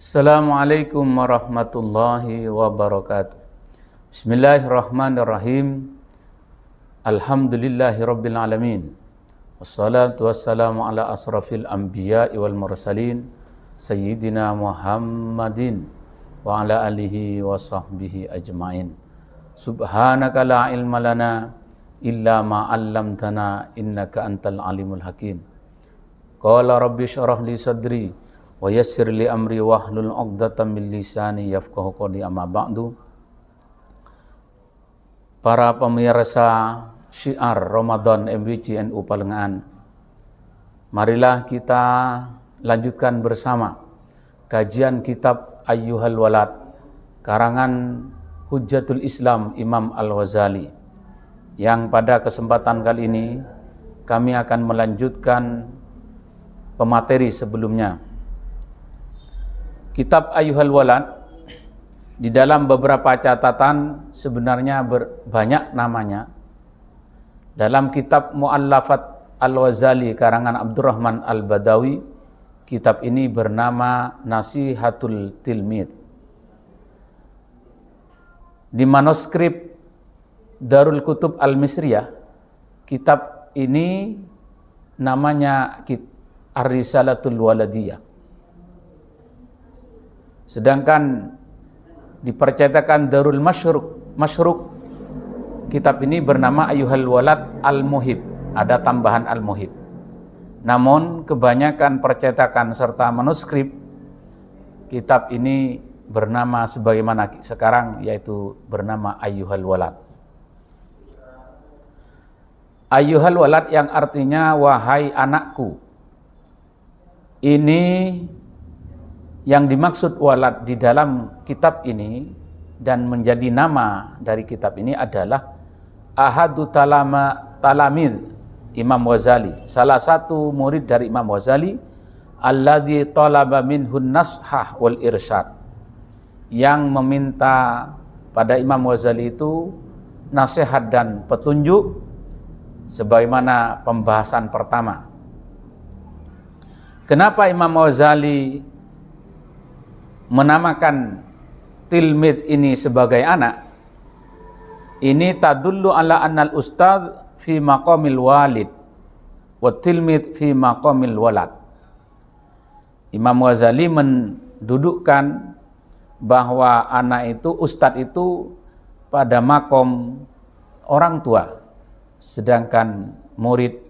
Assalamualaikum warahmatullahi wabarakatuh. Bismillahirrahmanirrahim. Alhamdulillahi rabbil alamin. Wassalatu wassalamu ala asrafil anbiya'i wal mursalin Sayyidina Muhammadin wa ala alihi wa sahbihi ajma'in. Subhanaka la ilma lana illa ma 'allamtana innaka antal alimul hakim. Qala rabbi syrah li sadri wa yassir li amri wahlul 'uqdatam min lisani yafqahu qawli, amma ba'du. Para pemirsa syiar Ramadan MWC NU Palengan, marilah kita lanjutkan bersama kajian kitab Ayyuhal Walad karangan Hujjatul Islam Imam Al-Ghazali, yang pada kesempatan kali ini kami akan melanjutkan pemateri sebelumnya. Kitab Ayyuhal Walad di dalam beberapa catatan sebenarnya banyak namanya. Dalam kitab Mu'allafat Al-Ghazali karangan Abdurrahman Al-Badawi, kitab ini bernama Nasihatul Tilmid. Di manuskrip Darul Kutub Al-Misriyah, kitab ini namanya Ar-Risalatul Waladiyah. Sedangkan dipercetakan Darul Masyruk, kitab ini bernama Ayyuhal Walad Al-Muhib, ada tambahan Al-Muhib. Namun kebanyakan percetakan serta manuskrip kitab ini bernama sebagaimana sekarang, yaitu bernama Ayyuhal Walad. Ayyuhal Walad yang artinya wahai anakku. Ini yang dimaksud walad di dalam kitab ini dan menjadi nama dari kitab ini adalah ahadu talamid Imam Ghazali, salah satu murid dari Imam Ghazali, alladzi talaba minhun nashah wal irsyad, yang meminta pada Imam Ghazali itu nasihat dan petunjuk sebagaimana pembahasan pertama. Kenapa Imam Ghazali menamakan tilmid ini sebagai anak? Ini tadullu ala annal ustadz fi maqamil walid wa tilmid fi maqamil walad. Imam Ghazali mendudukkan bahwa anak itu, ustadz itu pada makom orang tua, sedangkan murid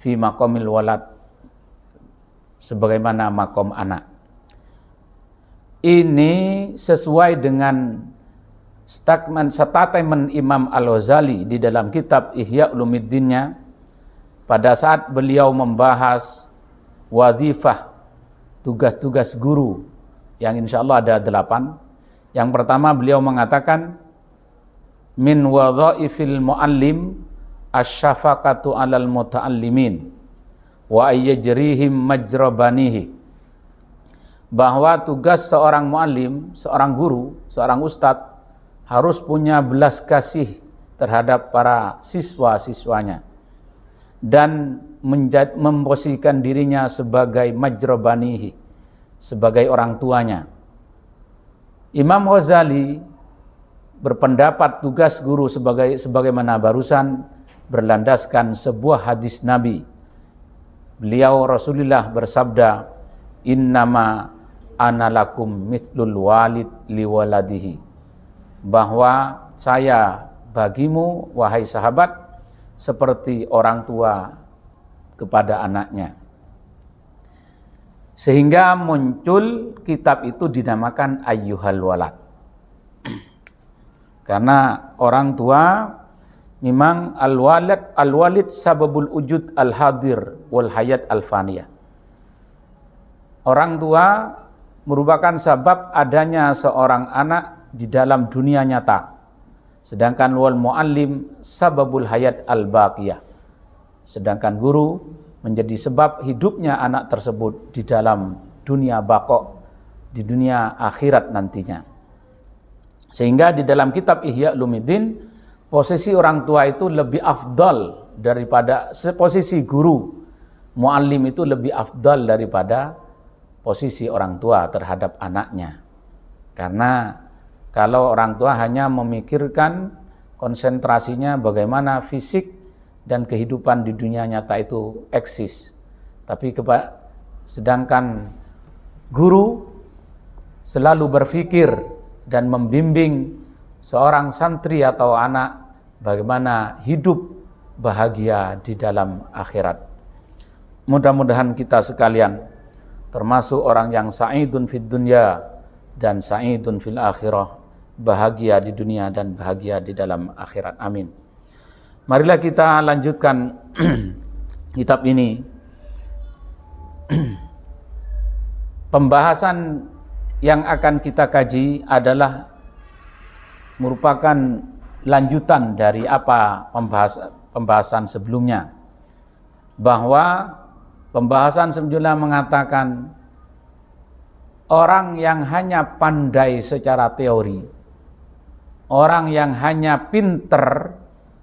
fi maqamil walad sebagaimana makom anak. Ini sesuai dengan statement Imam Al-Ghazali di dalam kitab Ihya Ulumuddinnya pada saat beliau membahas wadhifah, tugas-tugas guru, yang insya Allah ada 8. Yang pertama beliau mengatakan min wadhaifil muallim asyafaqatu alal muta'allimin wa ayyajrihim majrabanihi, bahwa tugas seorang muallim, seorang guru, seorang ustadz harus punya belas kasih terhadap para siswa-siswanya dan memposisikan dirinya sebagai majrabanihi, sebagai orang tuanya. Imam Ghazali berpendapat tugas guru sebagaimana barusan berlandaskan sebuah hadis Nabi. Beliau Rasulullah bersabda, innama ana lakum mithlul walid liwaladihi, bahwa saya bagimu wahai sahabat seperti orang tua kepada anaknya. Sehingga muncul kitab itu dinamakan Ayyuhal Walad. Karena orang tua memang al-walid sababul wujud al-hadir wal hayat al-faniyah. Orang tua merupakan sebab adanya seorang anak di dalam dunia nyata. Sedangkan wal muallim sababul hayat al-baqiyah. Sedangkan guru menjadi sebab hidupnya anak tersebut di dalam dunia baqo, di dunia akhirat nantinya. Sehingga di dalam kitab Ihya Ulumuddin, posisi orang tua itu lebih afdal daripada posisi guru. Muallim itu lebih afdal daripada posisi orang tua terhadap anaknya. Karena kalau orang tua hanya memikirkan konsentrasinya bagaimana fisik dan kehidupan di dunia nyata itu eksis. Tapi sedangkan guru selalu berpikir dan membimbing seorang santri atau anak bagaimana hidup bahagia di dalam akhirat. Mudah-mudahan kita sekalian termasuk orang yang sa'idun fid dunya dan sa'idun fil akhirah, bahagia di dunia dan bahagia di dalam akhirat. Amin. Marilah kita lanjutkan kitab ini. Pembahasan yang akan kita kaji adalah merupakan lanjutan dari apa pembahasan sebelumnya. Bahwa pembahasan sebelumnya mengatakan orang yang hanya pandai secara teori, orang yang hanya pinter,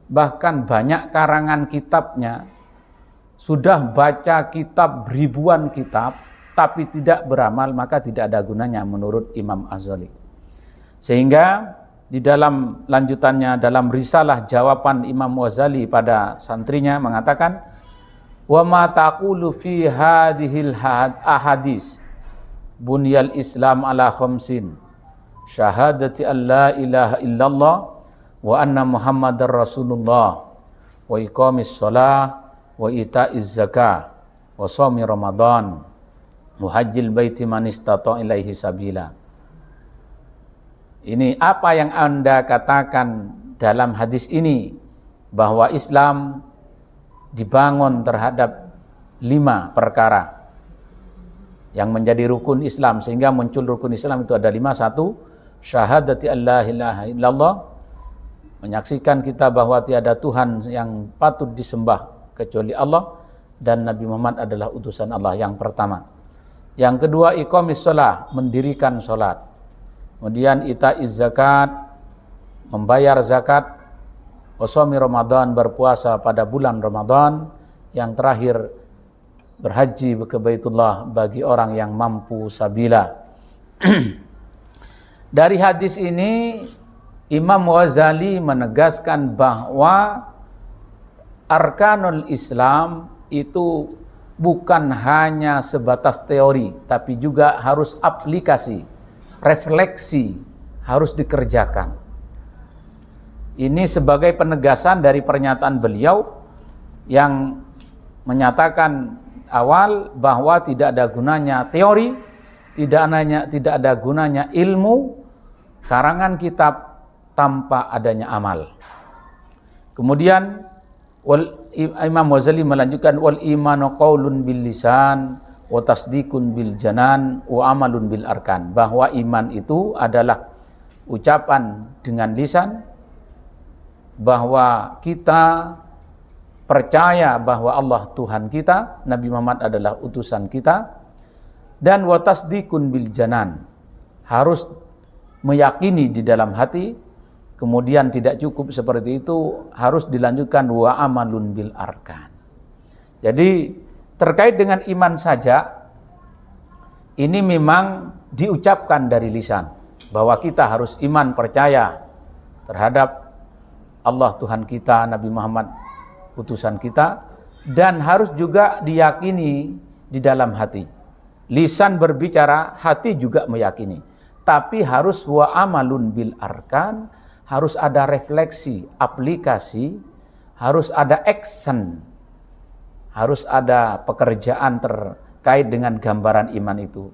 bahkan banyak karangan kitabnya, sudah baca kitab ribuan kitab, tapi tidak beramal, maka tidak ada gunanya menurut Imam Az-Ghazali. Sehingga di dalam lanjutannya, dalam risalah jawaban Imam Ghazali pada santrinya mengatakan, wa ma taqulu fi hadhil ahadis bunyal Islam ala khamsin syahadati an la ilaha illallah wa anna muhammadar rasulullah wa iqamis shalah wa ita'iz zakah wa shaumi ramadan wa hajjil baiti man istata ilaihi sabila. Ini apa yang Anda katakan dalam hadis ini, bahwa Islam dibangun terhadap 5 perkara yang menjadi rukun Islam, sehingga muncul rukun Islam itu ada 5. 1, syahadati alla ilaha illallah, menyaksikan kita bahwa tiada Tuhan yang patut disembah kecuali Allah dan Nabi Muhammad adalah utusan Allah, yang pertama. Yang kedua, iqamis shalah, mendirikan salat. Kemudian ita'iz zakat, membayar zakat. Wasami Ramadan, berpuasa pada bulan Ramadan. Yang terakhir, berhaji ke Baitullah bagi orang yang mampu sabila. Dari hadis ini Imam Ghazali menegaskan bahwa arkanul Islam itu bukan hanya sebatas teori, tapi juga harus aplikasi, refleksi, harus dikerjakan. Ini sebagai penegasan dari pernyataan beliau yang menyatakan awal bahwa tidak ada gunanya teori, tidak ada gunanya ilmu, karangan kitab tanpa adanya amal. Kemudian Imam Ghazali melanjutkan wal imanu qaulun bil lisan wa tasdiqun bil janan wa amalun bil arkan, bahwa iman itu adalah ucapan dengan lisan, bahwa kita percaya bahwa Allah Tuhan kita, Nabi Muhammad adalah utusan kita, dan wa tasdiqun bil janan, harus meyakini di dalam hati. Kemudian tidak cukup seperti itu, harus dilanjutkan wa amalun bil arkan. Jadi terkait dengan iman saja, ini memang diucapkan dari lisan, bahwa kita harus iman, percaya terhadap Allah Tuhan kita, Nabi Muhammad utusan kita, dan harus juga diyakini di dalam hati. Lisan berbicara, hati juga meyakini. Tapi harus wa amalun bil arkan, harus ada refleksi, aplikasi, harus ada action, harus ada pekerjaan terkait dengan gambaran iman itu,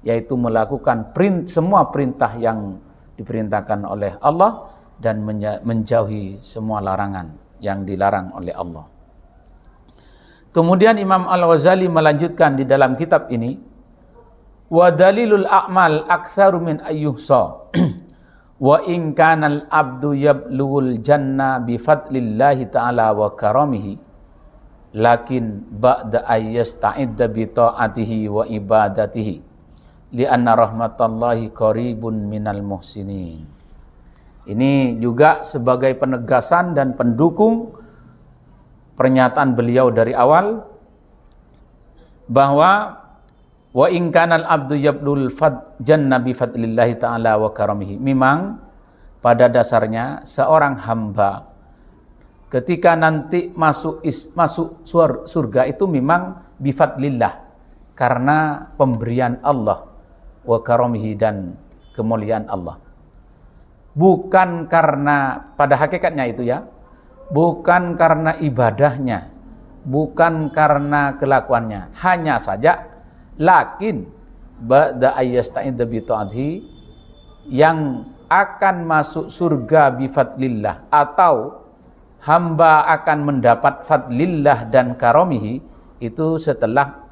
yaitu melakukan semua perintah yang diperintahkan oleh Allah dan menjauhi semua larangan yang dilarang oleh Allah. Kemudian Imam Al-Ghazali melanjutkan di dalam kitab ini, wa dalilul a'mal aktsaru min ayyuhsa wa in kana al-abdu yablughul janna bi fadlillahi ta'ala wa karamihi lakin ba'da ayyasta'idda bi ta'atihi wa ibadatihi li anna rahmatallahi qaribun minal muhsinin. Ini juga sebagai penegasan dan pendukung pernyataan beliau dari awal, bahwa Wa in kana al-abdu yablul janna bi fadlillahi ta'ala wa karamihi. Memang pada dasarnya seorang hamba ketika nanti masuk surga itu memang bi fadlillah, karena pemberian Allah, wa karamihi, dan kemuliaan Allah. Bukan karena, pada hakikatnya itu ya, bukan karena ibadahnya, bukan karena kelakuannya, hanya saja lakin ba'da ayyasta'idza bi ta'atihi, yang akan masuk surga bi fadlillah, atau hamba akan mendapat fadlillah dan karamihi itu setelah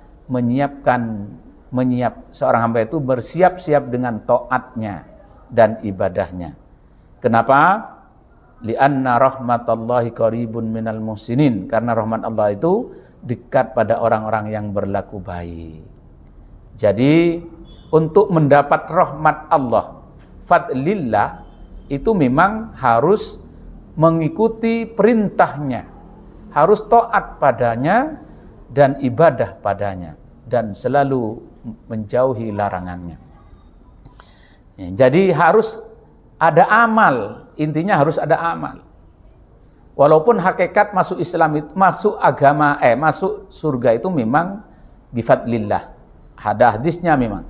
seorang hamba itu bersiap-siap dengan taatnya dan ibadahnya. Kenapa? Li'anna rahmatallahi qaribun minal muhsinin, karena rahmat Allah itu dekat pada orang-orang yang berlaku baik. Jadi untuk mendapat rahmat Allah, fadlillah, itu memang harus mengikuti perintahnya, harus taat padanya dan ibadah padanya, dan selalu menjauhi larangannya. Jadi harus ada amal, intinya harus ada amal. Walaupun hakikat masuk Islam itu, masuk surga itu memang bifadlillah. Ada hadisnya memang.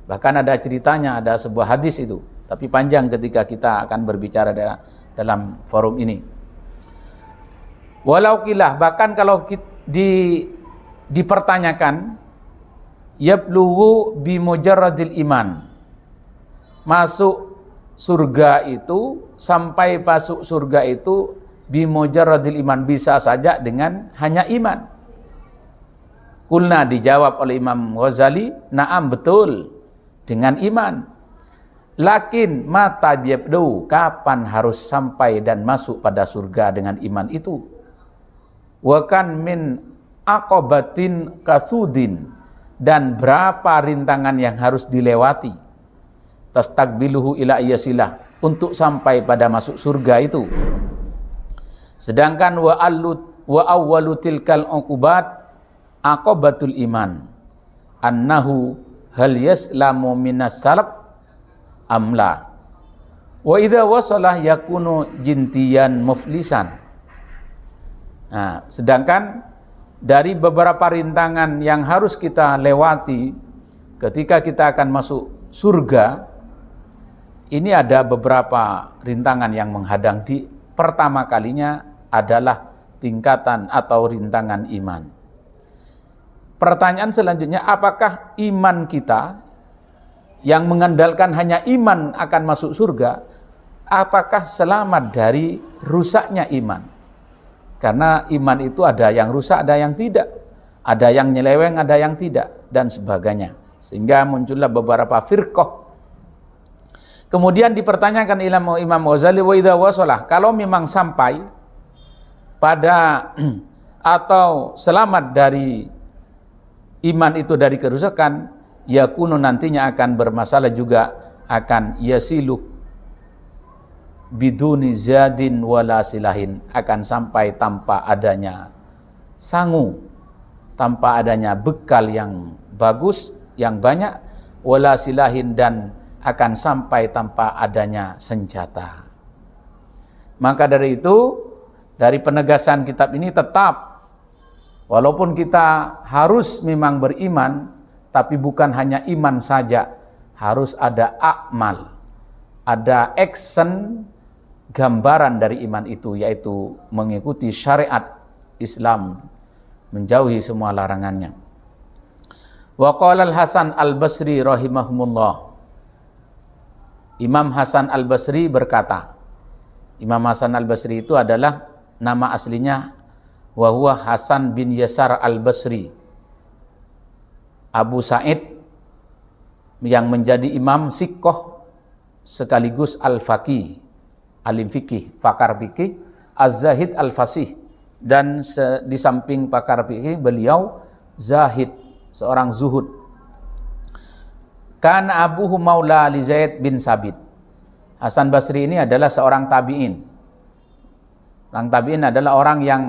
Bahkan ada ceritanya, ada sebuah hadis itu. Tapi panjang ketika kita akan berbicara dalam forum ini. Walau kilah, bahkan kalau dipertanyakan, yabluwu bi mujarradil iman. Masuk surga itu, sampai masuk surga itu bimujarradil iman, bisa saja dengan hanya iman. Kulna, dijawab oleh Imam Ghazali, na'am, betul, dengan iman. Lakin mata biabdu, kapan harus sampai dan masuk pada surga dengan iman itu? Wa kan min aqabatin kasudin, dan berapa rintangan yang harus dilewati, tastakbiluhu ila iyasilah, untuk sampai pada masuk surga itu. Sedangkan wa awwalu tilkal uqubat aqabatul iman, annahu hal yaslamu minas salab amla, wa idza wasalah yakunu jintiyan muflisan. Nah, sedangkan dari beberapa rintangan yang harus kita lewati ketika kita akan masuk surga, ini ada beberapa rintangan yang menghadang. Pertama kalinya adalah tingkatan atau rintangan iman. Pertanyaan selanjutnya, apakah iman kita yang mengandalkan hanya iman akan masuk surga, apakah selamat dari rusaknya iman? Karena iman itu ada yang rusak, ada yang tidak, ada yang nyeleweng, ada yang tidak, dan sebagainya. Sehingga muncullah beberapa firqah. Kemudian dipertanyakan Imam Ghazali, wa idza wasalah, kalau memang sampai pada atau selamat dari iman itu dari kerusakan, yakunu, nantinya akan bermasalah juga, akan yasilu biduni zadin wala silahin, akan sampai tanpa adanya sangu, tanpa adanya bekal yang bagus, yang banyak, wala silahin, dan akan sampai tanpa adanya senjata. Maka dari itu, dari penegasan kitab ini tetap, walaupun kita harus memang beriman, tapi bukan hanya iman saja, harus ada amal, ada action, gambaran dari iman itu, yaitu mengikuti syariat Islam, menjauhi semua larangannya. Wa qala al-Hasan al-Basri rahimahumullah, Imam Hasan al-Basri berkata, Imam Hasan al-Basri itu adalah nama aslinya wa huwa Hasan bin Yasar al-Basri, Abu Sa'id, yang menjadi imam siqah sekaligus al-faqih, alim fikih, pakar fikih, az-zahid al-fasih, dan di samping pakar fikih beliau zahid, seorang zuhud. Kana abuhu maula li Zaid bin Sabit. Hasan Basri ini adalah seorang tabi'in. Orang tabi'in adalah orang yang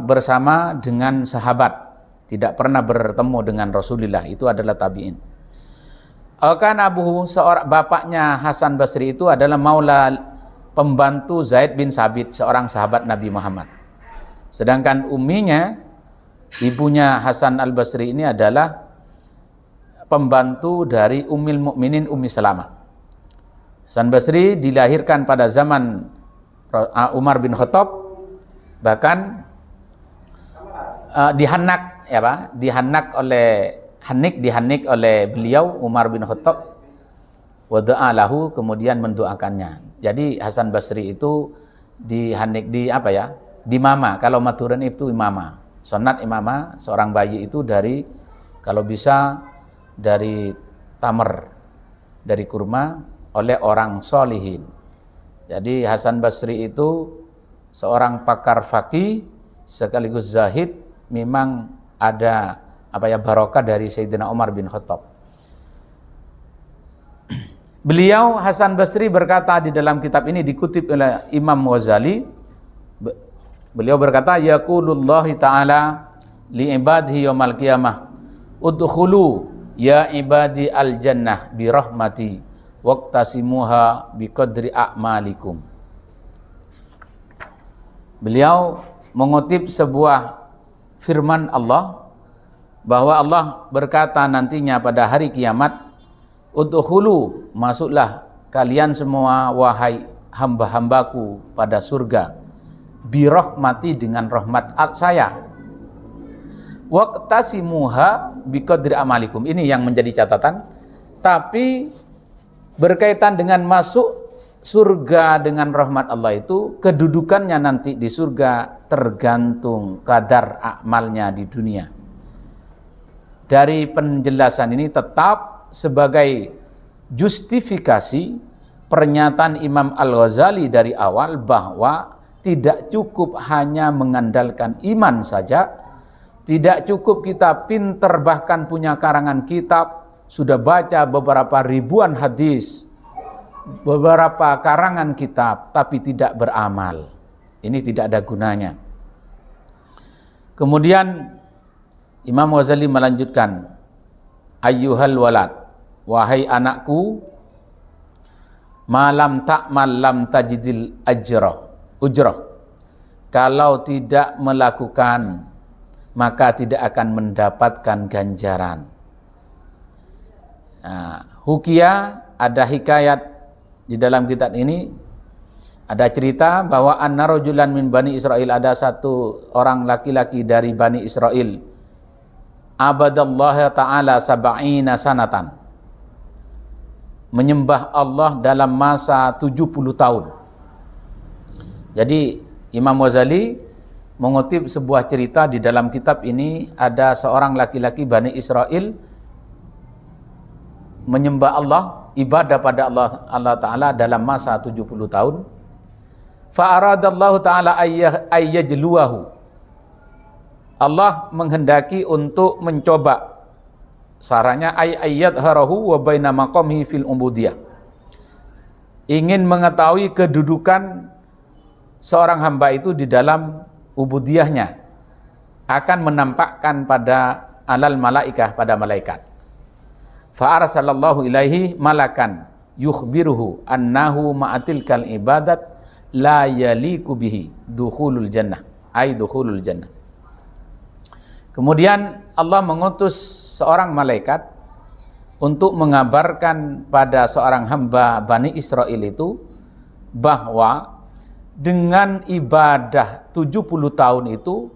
bersama dengan sahabat, tidak pernah bertemu dengan Rasulullah, itu adalah tabi'in. Kan abuhu, seorang bapaknya Hasan Basri itu adalah maula, pembantu Zaid bin Sabit, seorang sahabat Nabi Muhammad. Sedangkan umminya, ibunya Hasan al-Basri ini adalah pembantu dari Ummul Mukminin Ummi Salamah. Hasan Basri dilahirkan pada zaman Umar bin Khattab, bahkan dihanak oleh beliau Umar bin Khattab, wada'a lahu, kemudian mendoakannya. Jadi Hasan Basri itu dimama, kalau maturan itu imama, sunat imama seorang bayi itu dari, kalau bisa dari tamar, dari kurma, oleh orang solihin. Jadi Hasan Basri itu seorang pakar fakih sekaligus zahid, memang ada barokah dari Sayyidina Umar bin Khattab. Beliau Hasan Basri berkata di dalam kitab ini, dikutip oleh Imam Ghazali, beliau berkata, yaqulullahi ta'ala li ibadihi yaumal qiyamah udkhulu ya ibadi al jannah bi rahmati waqtasimuha bi qadri a'malikum. Beliau mengutip sebuah firman Allah, bahwa Allah berkata nantinya pada hari kiamat, udkhulu, masuklah kalian semua wahai hamba-hambaku pada surga, birahmati, dengan rahmat saya, waqtasimuha biqadri amalikum. Ini yang menjadi catatan. Tapi berkaitan dengan masuk surga dengan rahmat Allah itu, kedudukannya nanti di surga tergantung kadar amalnya di dunia. Dari penjelasan ini tetap sebagai justifikasi pernyataan Imam Al-Ghazali dari awal, bahwa tidak cukup hanya mengandalkan iman saja, tidak cukup kita pinter bahkan punya karangan kitab, sudah baca beberapa ribuan hadis, beberapa karangan kitab, tapi tidak beramal. Ini tidak ada gunanya. Kemudian Imam Ghazali melanjutkan, ayyuhal walad, wahai anakku, malam ta'mal lam tajidil ujrah, kalau tidak melakukan maka tidak akan mendapatkan ganjaran. Hukia, ada hikayat di dalam kitab ini, ada cerita bahwa anna rajulan min Bani Israel, ada satu orang laki-laki dari Bani Israel, abadallah ta'ala sab'ina sanatan, menyembah Allah dalam masa 70 tahun. Jadi Imam Ghazali mengutip sebuah cerita di dalam kitab ini, ada seorang laki-laki Bani Israel menyembah Allah, ibadah pada Allah Ta'ala dalam masa 70 tahun. Fa'aradallahu ta'ala ayyajluwahu, Allah menghendaki untuk mencoba, saranya ayyadharahu wa baina maqamihi fil ubudiyah, ingin mengetahui kedudukan seorang hamba itu di dalam ubudiyahnya, akan menampakkan pada alal malaikah, pada malaikat. Fa'arsalallahu ilaihi malakan yukhbiruhu annahu ma'atilkal ibadat la yaliku bihi dukhulul jannah, ay dukhulul jannah. Kemudian Allah mengutus seorang malaikat untuk mengabarkan pada seorang hamba Bani Israel itu, bahwa dengan ibadah 70 tahun itu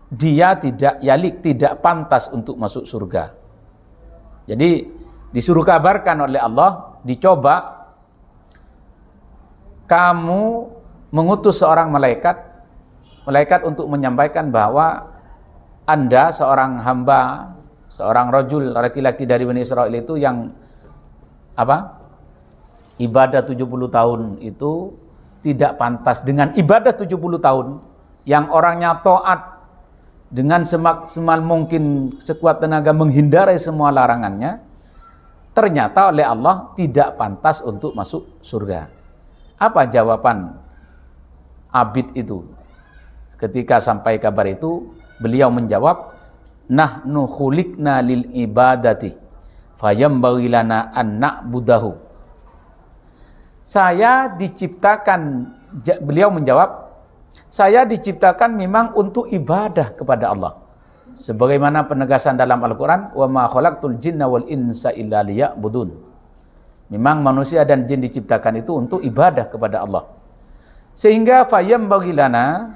dia tidak yalik, tidak pantas untuk masuk surga. Jadi disuruh kabarkan oleh Allah, dicoba, kamu mengutus seorang malaikat untuk menyampaikan bahwa Anda seorang hamba, seorang rajul, laki-laki dari Bani Israel itu yang ibadah 70 tahun itu tidak pantas. Dengan ibadah 70 tahun yang orangnya taat dengan semaksimal mungkin, sekuat tenaga menghindari semua larangannya, ternyata oleh Allah tidak pantas untuk masuk surga. Apa jawaban Abid itu? Ketika sampai kabar itu, beliau menjawab, nahnu khuliqna lil ibadati fayambaghi lana an na'budahu. Saya diciptakan, beliau menjawab, saya diciptakan memang untuk ibadah kepada Allah. Sebagaimana penegasan dalam Al-Quran, wa ma khalaqtul jinna wal insa illa liya'budun. Memang manusia dan jin diciptakan itu untuk ibadah kepada Allah. Sehingga fayambaghi lana,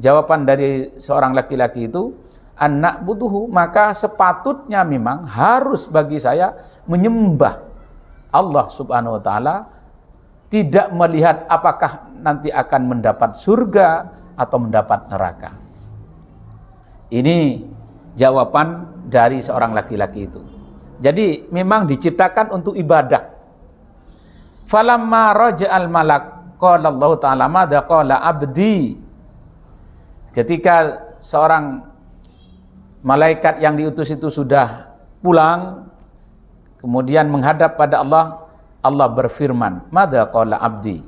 jawaban dari seorang laki-laki itu, an na'buduhu, maka sepatutnya memang harus bagi saya menyembah Allah Subhanahu wa taala, tidak melihat apakah nanti akan mendapat surga atau mendapat neraka. Ini jawaban dari seorang laki-laki itu. Jadi memang diciptakan untuk ibadah. Falamma raja'al malak qala Allah taala madza qala abdi. Ketika seorang malaikat yang diutus itu sudah pulang, kemudian menghadap pada Allah, Allah berfirman, madza qala abdi.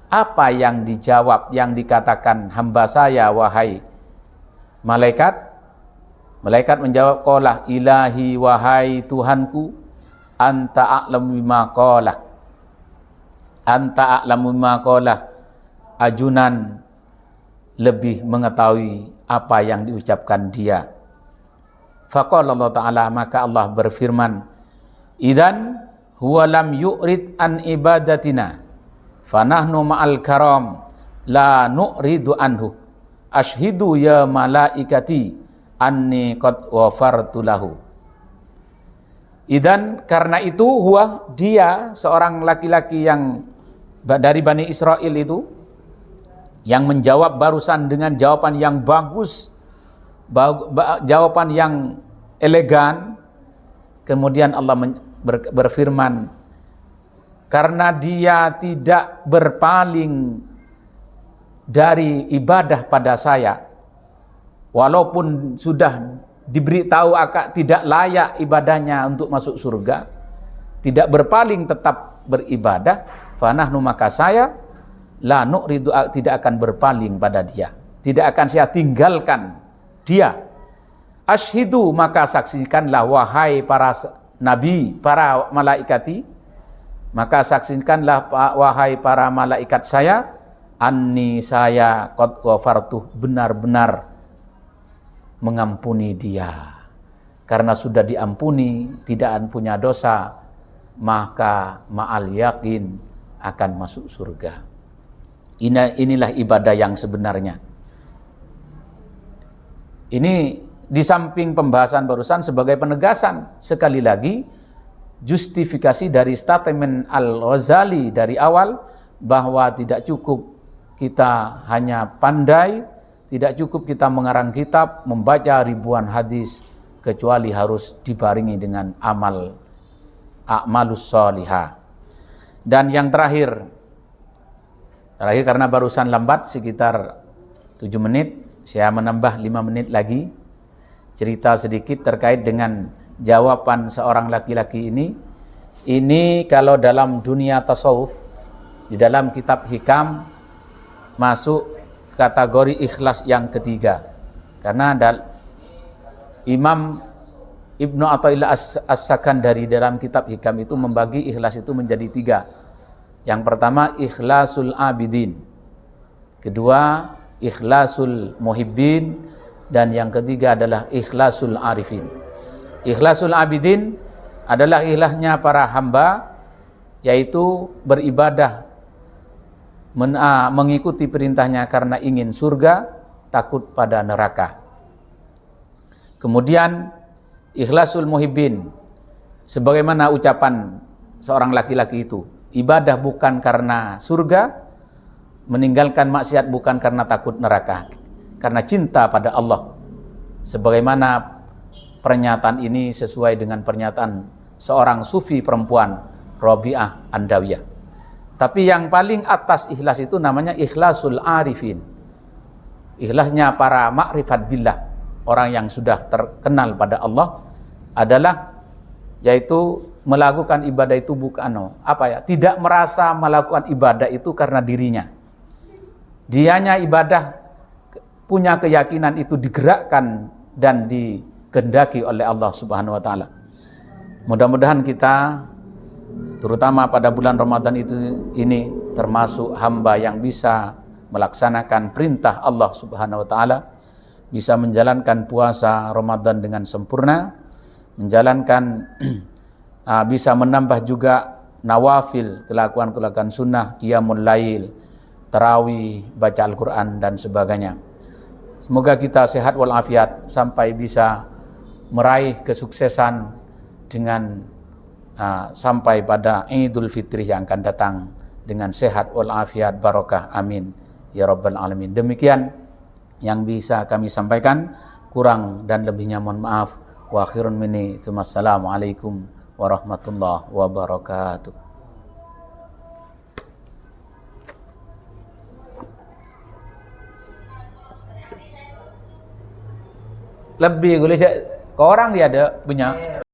Apa yang dijawab, yang dikatakan hamba saya, wahai malaikat? Malaikat menjawab, qala ilahi, wahai Tuhanku, anta a'lamu bima qala. Anta a'lamu bima qala. Ajunan lebih mengetahui apa yang diucapkan dia. Faqala Allah Ta'ala, maka Allah berfirman, idzan huwa lam yu'rid an ibadatina fanahnu ma'al karam la nu'ridu anhu ashhidu ya malaikati anni qad ghafartu lahu. Idzan, karena itu, huwa, dia, seorang laki-laki yang dari Bani Israel itu, yang menjawab barusan dengan jawaban yang bagus, jawaban yang elegan. Kemudian Allah berfirman, karena dia tidak berpaling dari ibadah pada saya, walaupun sudah diberitahu akan tidak layak ibadahnya untuk masuk surga, tidak berpaling, tetap beribadah, fanahnu, maka saya la nu'ridu, tidak akan berpaling pada dia, tidak akan saya tinggalkan dia. Asyhidu, maka saksikanlah wahai para nabi, para malaikati, maka saksikanlah wahai para malaikat saya, anni, saya qad ghafartu, benar-benar mengampuni dia. Karena sudah diampuni, tidak punya dosa, maka ma'al yakin akan masuk surga. Inilah ibadah yang sebenarnya. Ini di samping pembahasan barusan sebagai penegasan, sekali lagi justifikasi dari statement Al-Ghazali dari awal, bahwa tidak cukup kita hanya pandai, tidak cukup kita mengarang kitab, membaca ribuan hadis, kecuali harus dibarengi dengan a'malus sholihah. Dan yang terakhir karena barusan lambat sekitar 7 menit, saya menambah 5 menit lagi, cerita sedikit terkait dengan jawaban seorang laki-laki ini. Ini kalau dalam dunia tasawuf, di dalam kitab Hikam, masuk kategori ikhlas yang ketiga. Karena Imam Ibnu Athaillah As-Sakandari dalam kitab Hikam itu membagi ikhlas itu menjadi 3. Yang pertama ikhlasul abidin, kedua ikhlasul muhibbin, dan yang ketiga adalah ikhlasul arifin. Ikhlasul abidin adalah ikhlasnya para hamba, yaitu beribadah mengikuti perintahnya karena ingin surga, takut pada neraka. Kemudian ikhlasul muhibbin, sebagaimana ucapan seorang laki-laki itu, ibadah bukan karena surga, meninggalkan maksiat bukan karena takut neraka, karena cinta pada Allah. Sebagaimana pernyataan ini sesuai dengan pernyataan seorang sufi perempuan, Rabi'ah Andawiyah. Tapi yang paling atas ikhlas itu namanya ikhlasul arifin. Ikhlasnya para ma'rifat billah, orang yang sudah terkenal pada Allah, adalah yaitu melakukan ibadah itu bukan tidak merasa melakukan ibadah itu karena dirinya. Dianya ibadah punya keyakinan itu digerakkan dan dikehendaki oleh Allah Subhanahu wa taala. Mudah-mudahan kita terutama pada bulan Ramadan ini termasuk hamba yang bisa melaksanakan perintah Allah Subhanahu wa taala, bisa menjalankan puasa Ramadan dengan sempurna, menjalankan bisa menambah juga nawafil, kelakuan-kelakuan sunnah, qiyamul lail, tarawih, baca Al-Quran dan sebagainya. Semoga kita sehat walafiat sampai bisa meraih kesuksesan dengan sampai pada Idul Fitri yang akan datang dengan sehat walafiat barokah, amin ya rabbal alamin. Demikian yang bisa kami sampaikan, kurang dan lebihnya mohon maaf. Wa akhirun minni, assalamualaikum warahmatullahi wabarakatuh. Lebih boleh ke orang dia ada punya